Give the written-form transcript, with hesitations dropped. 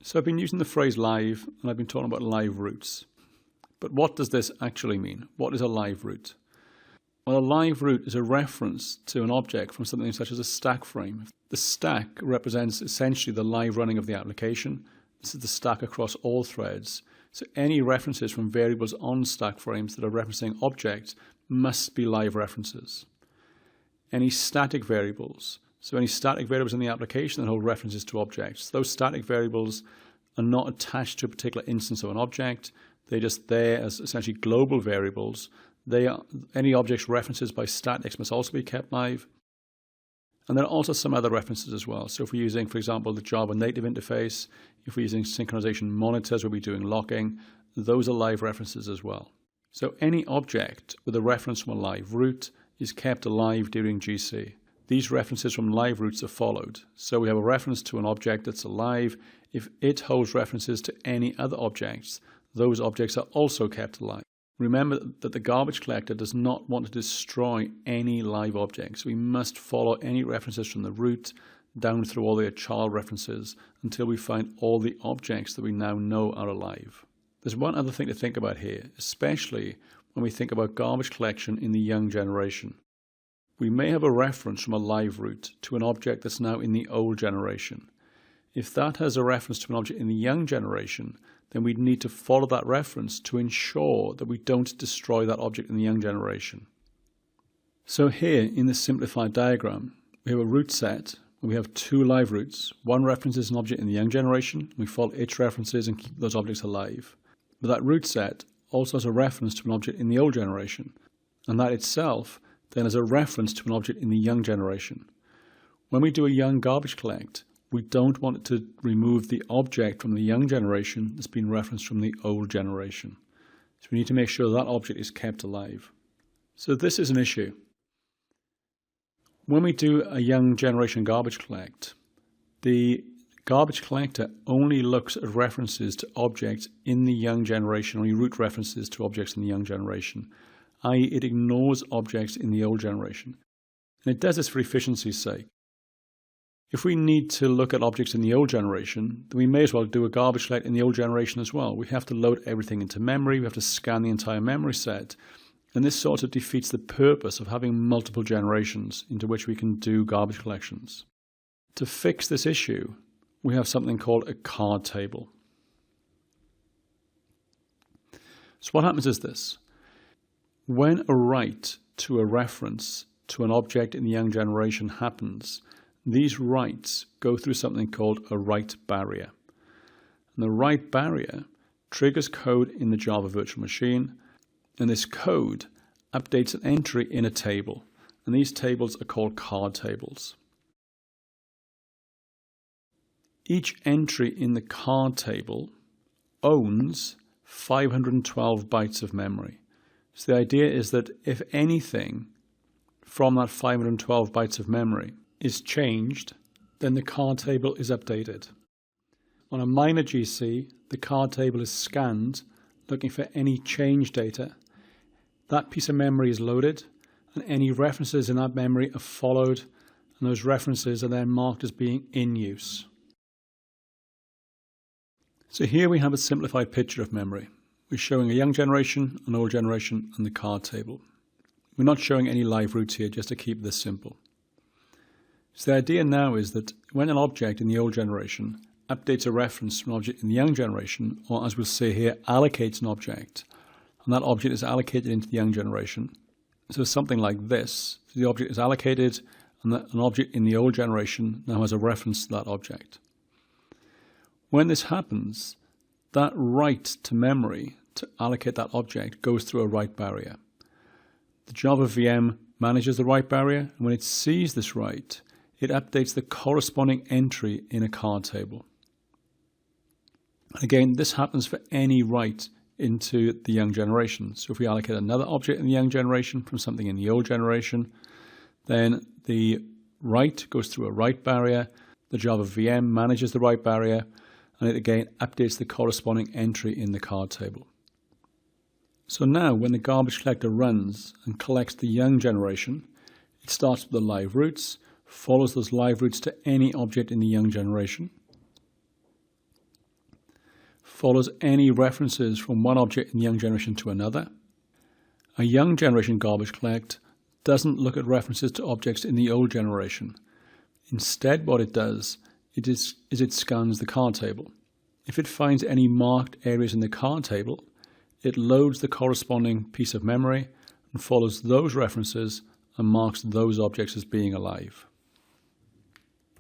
So I've been using the phrase live, and I've been talking about live routes. But what does this actually mean? What is a live route? Well, a live route is a reference to an object from something such as a stack frame. The stack represents essentially the live running of the application. This is the stack across all threads. So any references from variables on stack frames that are referencing objects must be live references. Any static variables, so any static variables in the application that hold references to objects, those static variables are not attached to a particular instance of an object. They're just there as essentially global variables. Any object's references by statics must also be kept live. And there are also some other references as well. So if we're using, for example, the Java native interface, if we're using synchronization monitors, we'll be doing locking. Those are live references as well. So any object with a reference from a live route is kept alive during GC. These references from live routes are followed. So we have a reference to an object that's alive. If it holds references to any other objects, those objects are also kept alive. Remember that the garbage collector does not want to destroy any live objects. We must follow any references from the root down through all their child references until we find all the objects that we now know are alive. There's one other thing to think about here, especially when we think about garbage collection in the young generation. We may have a reference from a live route to an object that's now in the old generation. If that has a reference to an object in the young generation, then we'd need to follow that reference to ensure that we don't destroy that object in the young generation. So here in this simplified diagram, we have a route set where we have two live routes. One references an object in the young generation. We follow its references and keep those objects alive. But that route set also has a reference to an object in the old generation. And that itself then is a reference to an object in the young generation. When we do a young garbage collect, we don't want it to remove the object from the young generation that's been referenced from the old generation. So we need to make sure that object is kept alive. So this is an issue. When we do a young generation garbage collect, the garbage collector only looks at references to objects in the young generation, only root references to objects in the young generation, i.e. it ignores objects in the old generation. And it does this for efficiency's sake. If we need to look at objects in the old generation, then we may as well do a garbage collect in the old generation as well. We have to load everything into memory, we have to scan the entire memory set, and this sort of defeats the purpose of having multiple generations into which we can do garbage collections. To fix this issue, we have something called a card table. So what happens is this. When a write to a reference to an object in the young generation happens, these writes go through something called a write barrier. And the write barrier triggers code in the Java virtual machine, and this code updates an entry in a table. And these tables are called card tables. Each entry in the card table owns 512 bytes of memory. So the idea is that if anything from that 512 bytes of memory is changed, then the card table is updated. On a minor GC, the card table is scanned, looking for any change data. That piece of memory is loaded, and any references in that memory are followed, and those references are then marked as being in use. So here we have a simplified picture of memory. We're showing a young generation, an old generation, and the card table. We're not showing any live routes here, just to keep this simple. So the idea now is that when an object in the old generation updates a reference to an object in the young generation, or as we'll say here, allocates an object, and that object is allocated into the young generation. So something like this. So the object is allocated, and an object in the old generation now has a reference to that object. When this happens, that write to memory to allocate that object goes through a write barrier. The Java VM manages the write barrier, and when it sees this write, it updates the corresponding entry in a card table. Again, this happens for any write into the young generation. So if we allocate another object in the young generation from something in the old generation, then the write goes through a write barrier, the Java VM manages the write barrier, and it again updates the corresponding entry in the card table. So now when the garbage collector runs and collects the young generation, it starts with the live routes, follows those live routes to any object in the young generation. follows any references from one object in the young generation to another. A young generation garbage collect doesn't look at references to objects in the old generation. Instead, what it does is it scans the card table. If it finds any marked areas in the card table, it loads the corresponding piece of memory and follows those references and marks those objects as being alive.